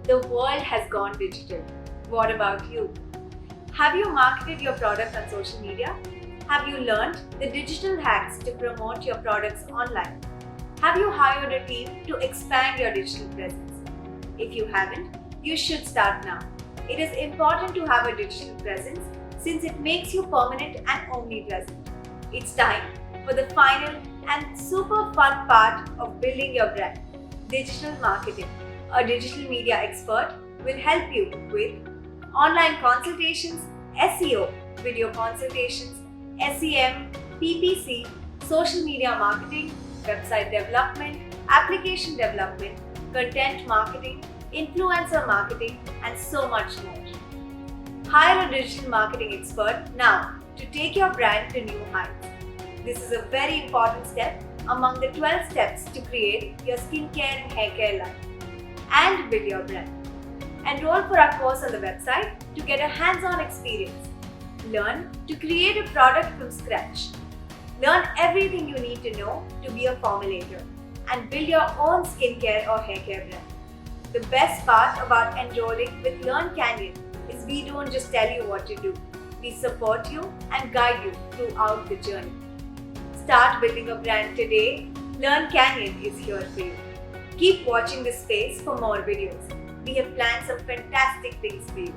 The world has gone digital. What about you? Have you marketed your product on social media? Have you learned the digital hacks to promote your products online? Have you hired a team to expand your digital presence? If you haven't, you should start now. It is important to have a digital presence since it makes you permanent and omnipresent. It's time for the final and super fun part of building your brand, digital marketing. A digital media expert will help you with online consultations, SEO, video consultations, SEM, PPC, social media marketing, website development, application development, content marketing, influencer marketing, and so much more. Hire a digital marketing expert now to take your brand to new heights. This is a very important step among the 12 steps to create your skincare and haircare line and build your brand. Enroll for our course on the website to get a hands-on experience. Learn to create a product from scratch. Learn everything you need to know to be a formulator and build your own skincare or haircare brand. The best part about enrolling with Learn Canyon is we don't just tell you what to do. We support you and guide you throughout the journey. Start building a brand today. Learn Canyon is here for you. Keep watching this space for more videos. We have planned some fantastic things for you.